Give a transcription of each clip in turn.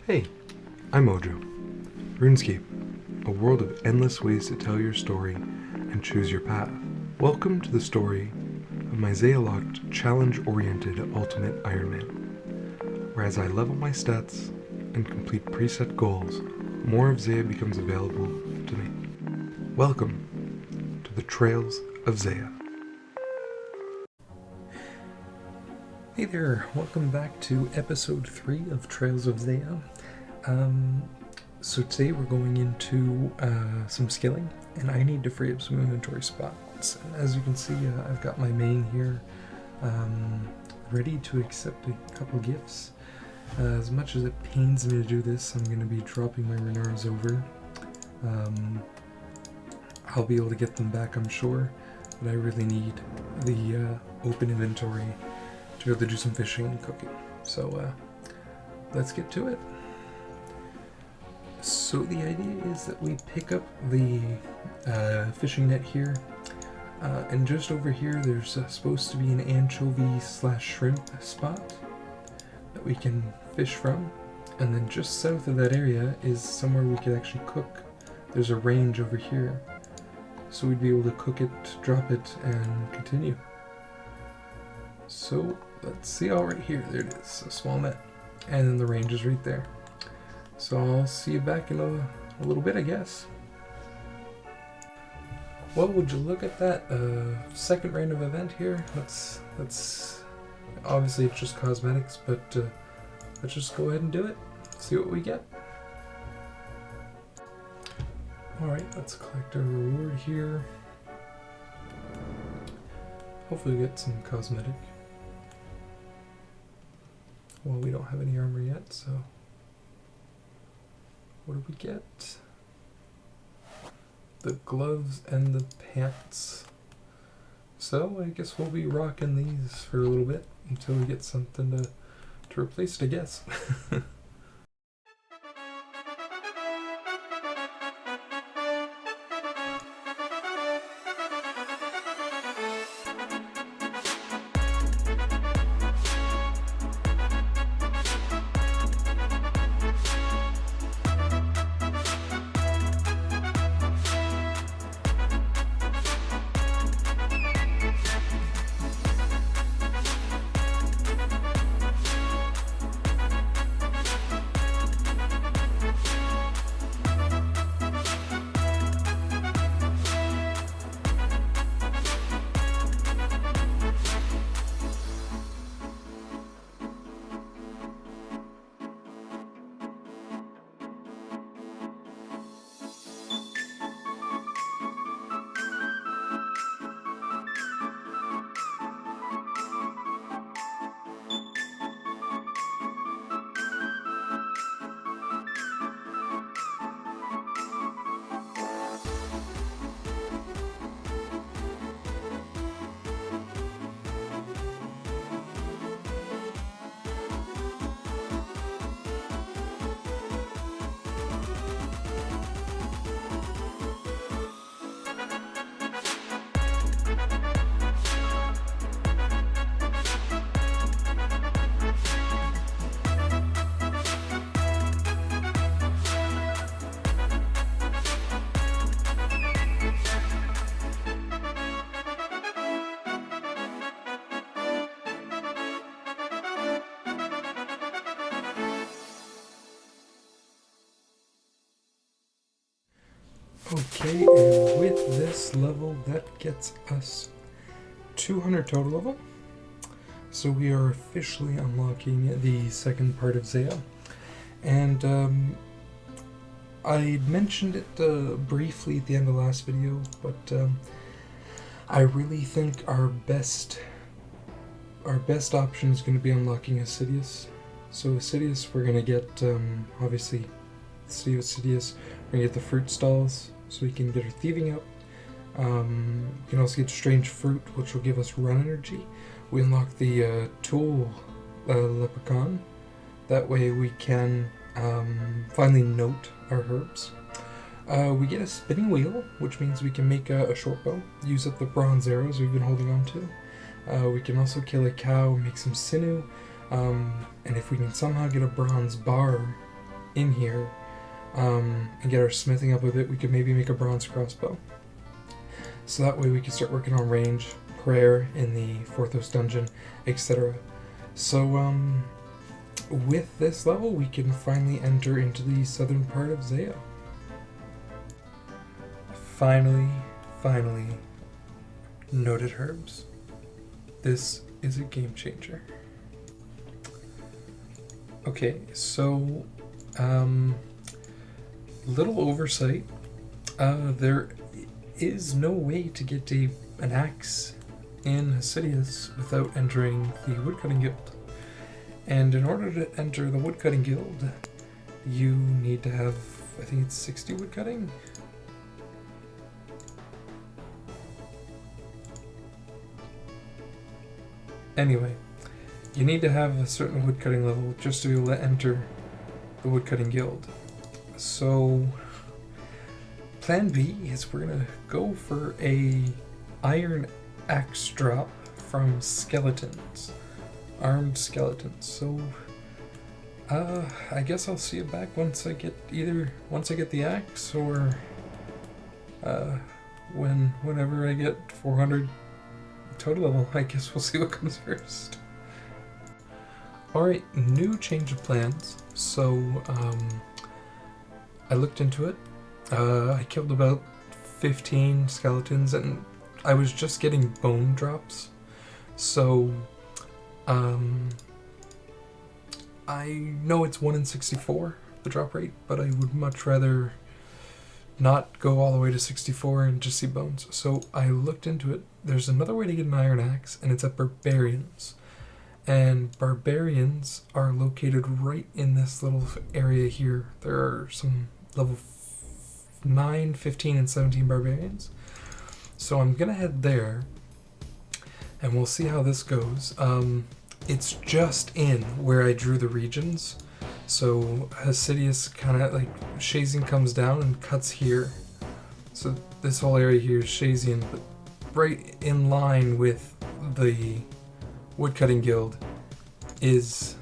Hey, I'm Ojo. RuneScape, a world of endless ways to tell your story and choose your path. Welcome to the story of my Zeah-locked, challenge-oriented Ultimate Iron Man, where as I level my stats and complete preset goals, more of Zeah becomes available to me. Welcome to the Trails of Zeah. Hey there, welcome back to episode 3 of Trails of Zeah. So today we're going into some skilling, and I need to free up some inventory spots. And as you can see, I've got my main here ready to accept a couple gifts. As much as it pains me to do this, I'm going to be dropping my Renars over. I'll be able to get them back, I'm sure, but I really need the open inventory to be able to do some fishing and cooking. So let's get to it. So the idea is that we pick up the fishing net here, and just over here there's supposed to be an anchovy/shrimp spot that we can fish from, and then just south of that area is somewhere we could actually cook. There's a range over here, so we'd be able to cook it, drop it, and continue. So let's see, all right here, there it is, a small net, and then the range is right there. So I'll see you back in a little bit, I guess. Well, would you look at that second random event here? Let's obviously it's just cosmetics, but let's just go ahead and do it. See what we get. All right, let's collect our reward here. Hopefully we get some cosmetic. Well, we don't have any armor yet, so what do we get? The gloves and the pants. So I guess we'll be rocking these for a little bit until we get something to replace it, I guess. Okay, and with this level, that gets us 200 total level. So we are officially unlocking the second part of Zeah. And I mentioned it briefly at the end of the last video, but I really think our best option is going to be unlocking Assidious. So Assidious, we're going to get, obviously, City of Assidious, we're going to get the fruit stalls, so we can get our thieving up. We can also get strange fruit, which will give us run energy. We unlock the tool leprechaun. That way we can finally note our herbs. We get a spinning wheel, which means we can make a short bow, use up the bronze arrows we've been holding on to. We can also kill a cow, make some sinew, and if we can somehow get a bronze bar, in here and get our smithing up a bit, we could maybe make a bronze crossbow. So that way we can start working on range, prayer in the Fourthos dungeon, etc. So with this level, we can finally enter into the southern part of Zeah. Finally, noted herbs. This is a game changer. Okay, so little oversight. There is no way to get an axe in Hasidius without entering the Woodcutting Guild. And in order to enter the Woodcutting Guild, you need to have, I think it's 60 woodcutting? Anyway, you need to have a certain woodcutting level just to be able to enter the Woodcutting Guild. So, plan B is we're gonna go for a iron axe drop from skeletons, armed skeletons. So, I guess I'll see you back once I get the axe or whenever I get 400 total level. I guess we'll see what comes first. Alright, new change of plans. So, I looked into it. I killed about 15 skeletons and I was just getting bone drops. So, I know it's 1 in 64, the drop rate, but I would much rather not go all the way to 64 and just see bones. So I looked into it. There's another way to get an iron axe, and it's at Barbarians. And Barbarians are located right in this little area here. There are some level 9, 15, and 17 Barbarians. So I'm going to head there, and we'll see how this goes. It's just in where I drew the regions. So Hasidius kind of like Shazian comes down and cuts here. So this whole area here is Shazian, but right in line with the Woodcutting Guild is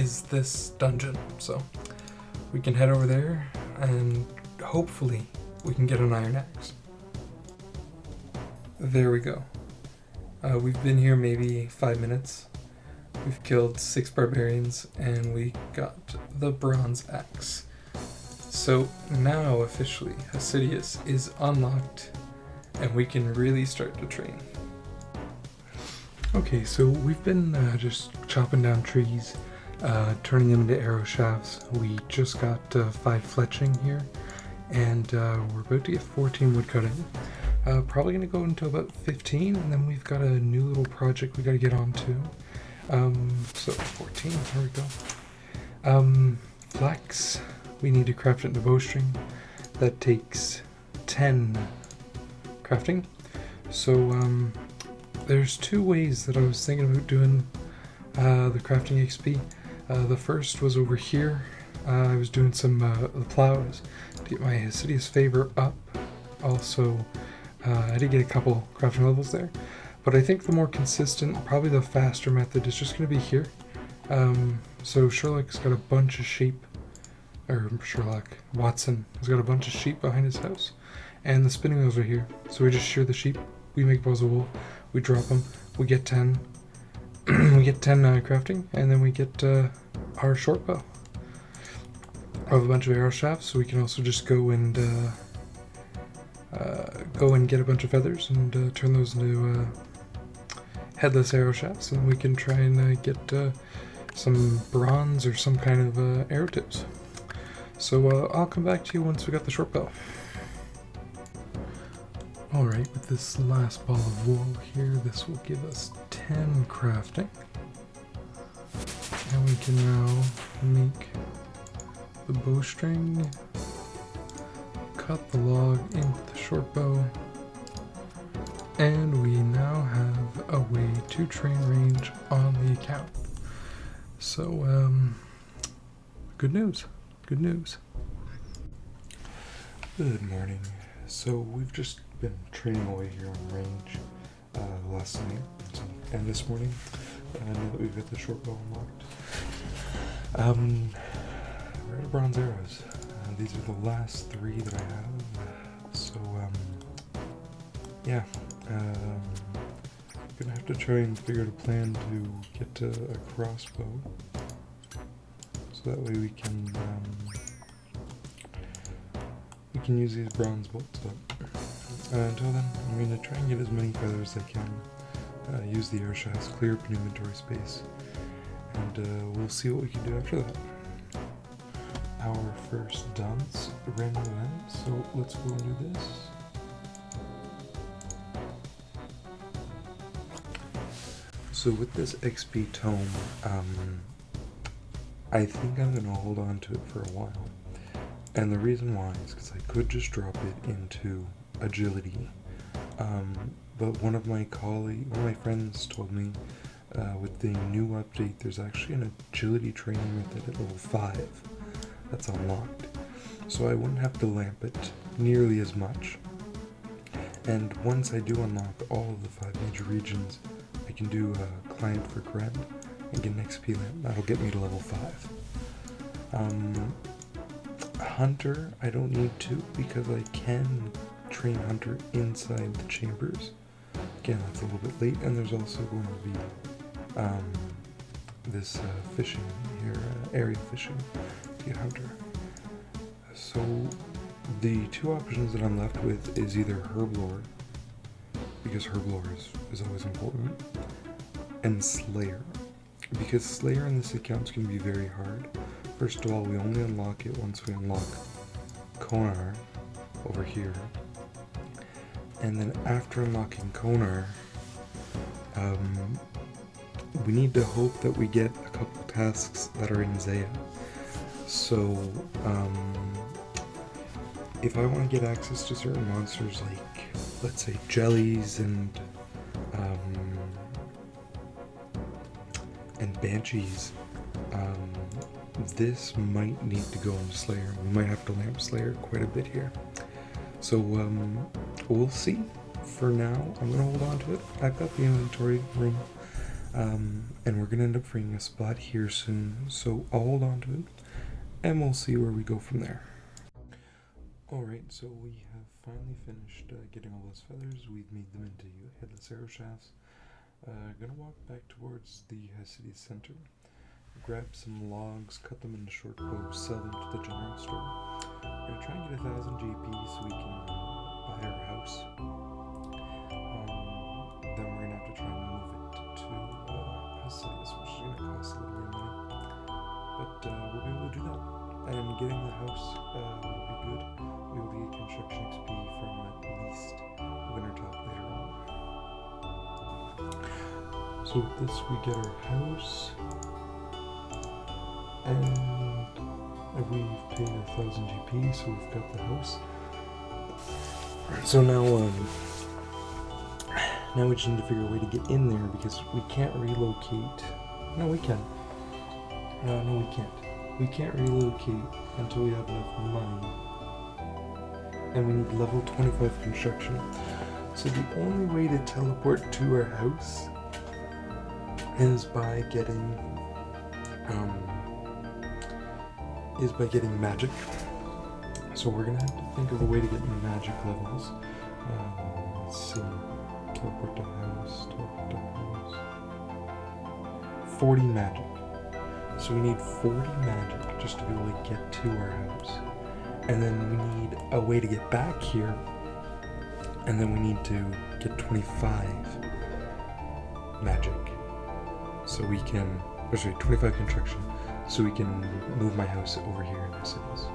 this dungeon. So we can head over there and hopefully we can get an iron axe. There we go. We've been here maybe 5 minutes. We've killed 6 barbarians and we got the bronze axe. So now officially Hasidius is unlocked and we can really start to train. Okay, so we've been just chopping down trees, turning them into arrow shafts. We just got 5 fletching here and we're about to get 14 woodcutting. Probably going to go until about 15 and then we've got a new little project we got to get on to. So 14, here we go. Flax, we need to craft it into bowstring. That takes 10 crafting. So there's 2 ways that I was thinking about doing the crafting XP. The first was over here. I was doing some the plows to get my Hasidius favor up. Also, I did get a couple crafting levels there. But I think the more consistent, probably the faster method is just going to be here. So Sherlock's got a bunch of sheep, or Watson has got a bunch of sheep behind his house. And the spinning wheels are here. So we just shear the sheep, we make balls of wool, we drop them, we get 10, we get 10 crafting, and then we get our short bow. I have a bunch of arrow shafts, so we can also just go and get a bunch of feathers and turn those into headless arrow shafts, and we can try and get some bronze or some kind of arrow tips. So I'll come back to you once we got the short bow. Alright, with this last ball of wool here, this will give us 10 crafting. And we can now make the bowstring, cut the log into the short bow, and we now have a way to train range on the account. So, good news. Good news. Good morning. So we've just been training away here on range last night and this morning. Now that we've got the short bow unlocked. We're out of bronze arrows. These are the last 3 that I have. So, yeah. Gonna have to try and figure out a plan to get a crossbow. So that way we can use these bronze bolts up. Until then, I'm gonna try and get as many feathers as I can. Use the air shafts, clear up an inventory space, and we'll see what we can do after that. Our first dance random event, so let's go and do this. So with this XP tome, I think I'm gonna hold on to it for a while. And the reason why is because I could just drop it into agility. But one of my friends told me with the new update, there's actually an agility training method at level 5 that's unlocked. So I wouldn't have to lamp it nearly as much. And once I do unlock all of the 5 major regions, I can do a client for Gren and get an XP lamp. That'll get me to level 5. Hunter, I don't need to because I can train Hunter inside the chambers. Again, that's a little bit late, and there's also going to be this fishing here, area fishing to get Hunter. So the 2 options that I'm left with is either Herblore, because Herblore is always important, and Slayer, because Slayer in this account is going to be very hard. First of all, we only unlock it once we unlock Konar over here. And then after unlocking Konar, we need to hope that we get a couple tasks that are in Zeah. So, if I want to get access to certain monsters like, let's say, jellies and banshees, this might need to go into Slayer. We might have to lamp Slayer quite a bit here. So, we'll see. For now, I'm going to hold on to it. I've got the inventory room, and we're going to end up freeing a spot here soon. So I'll hold on to it, and we'll see where we go from there. Alright, so we have finally finished getting all those feathers. We've made them into headless arrow shafts. Gonna walk back towards the city center, grab some logs, cut them into short bows, sell them to the general store. Gonna try and get 1,000 GP so we can buy our house. Then we're gonna have to try and move it to Hasidius, which is gonna cost a little bit of money. But we'll be able to do that. And getting the house will be good. We will get construction XP from at least Wintertop later on. So with this we get our house, and we've paid 1,000 GP, so we've got the house. So now we just need to figure a way to get in there because we can't relocate. No, we can. No, we can't. We can't relocate until we have enough money. And we need level 25 construction. So the only way to teleport to our house is by getting magic. So we're gonna have to think of a way to get magic levels. Let's see. Teleport to house. 40 magic. So we need 40 magic just to be able to get to our house. And then we need a way to get back here. And then we need to get 25 magic. So we can, 25 construction. So we can move my house over here in the cities.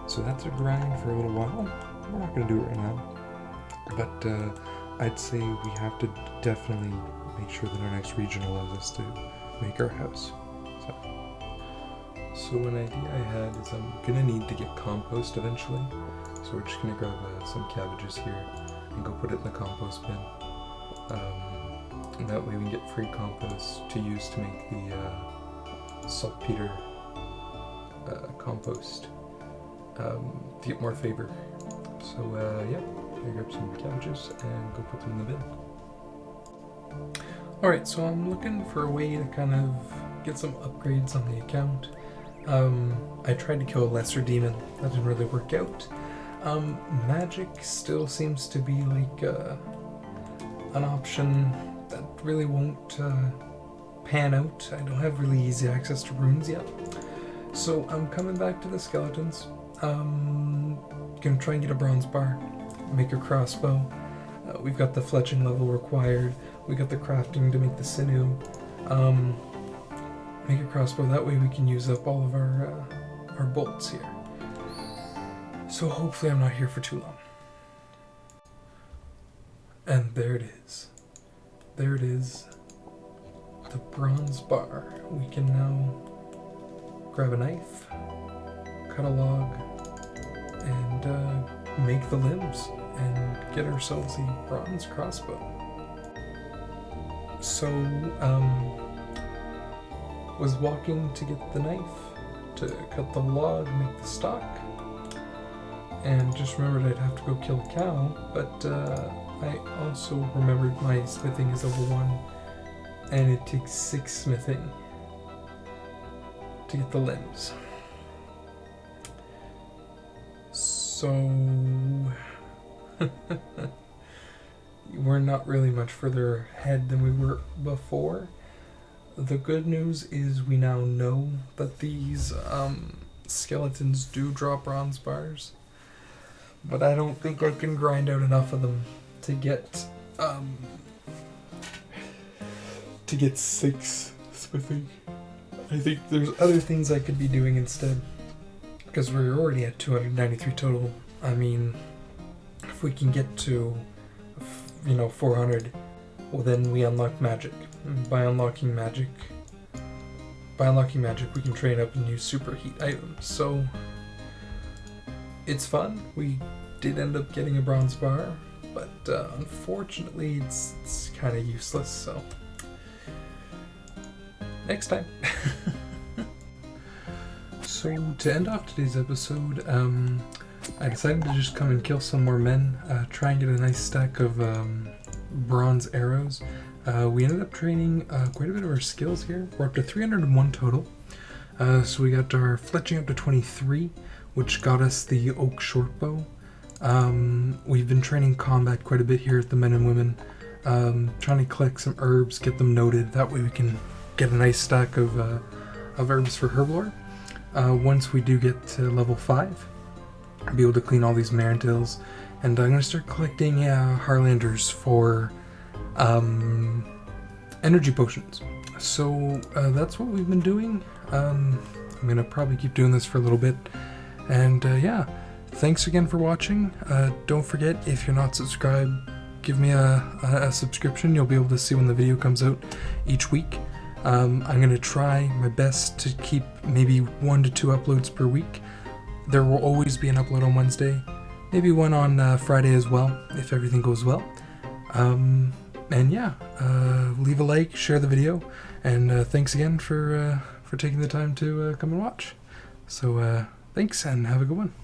So that's a grind for a little while. We're not going to do it right now. But I'd say we have to definitely make sure that our next region allows us to make our house. So an idea I had is I'm gonna need to get compost eventually. So we're just gonna grab some cabbages here and go put it in the compost bin. And that way we can get free compost to use to make the saltpeter compost to get more favor. So yeah, I'm gonna grab some cabbages and go put them in the bin. Alright, so I'm looking for a way to kind of get some upgrades on the account. I tried to kill a lesser demon. That didn't really work out. Magic still seems to be like an option that really won't pan out. I don't have really easy access to runes yet. So I'm coming back to the skeletons. Gonna try and get a bronze bar, make a crossbow. We've got the fletching level required. We got the crafting to make the sinew. Make a crossbow, that way we can use up all of our bolts here. So hopefully I'm not here for too long. And there it is. There it is. The bronze bar. We can now grab a knife, cut a log, and make the limbs and get ourselves a bronze crossbow. So, was walking to get the knife, to cut the log, make the stock, and just remembered I'd have to go kill a cow, but I also remembered my smithing is level 1, and it takes 6 smithing to get the limbs. So we're not really much further ahead than we were before. The good news is we now know that these skeletons do drop bronze bars, but I don't think I can grind out enough of them to get 6 smithing. I think there's other things I could be doing instead, because we're already at 293 total. I mean, if we can get to 400, well then we unlock magic. By unlocking magic, we can train up and use superheat items. So it's fun. We did end up getting a bronze bar, but unfortunately it's kind of useless. So next time. So to end off today's episode, I decided to just come and kill some more men, try and get a nice stack of bronze arrows. We ended up training quite a bit of our skills here. We're up to 301 total. So we got our fletching up to 23, which got us the oak shortbow. We've been training combat quite a bit here at the Men and Women, trying to collect some herbs, get them noted. That way we can get a nice stack of herbs for herblore. Once we do get to level 5, I'll be able to clean all these Marendils, and I'm going to start collecting Harlanders for energy potions. So that's what we've been doing. I'm going to probably keep doing this for a little bit, and yeah, thanks again for watching. Don't forget, if you're not subscribed, give me a subscription. You'll be able to see when the video comes out each week. I'm going to try my best to keep maybe 1 to 2 uploads per week. There will always be an upload on Wednesday, maybe one on Friday as well, if everything goes well. And yeah, leave a like, share the video, and thanks again for taking the time to come and watch. So thanks, and have a good one.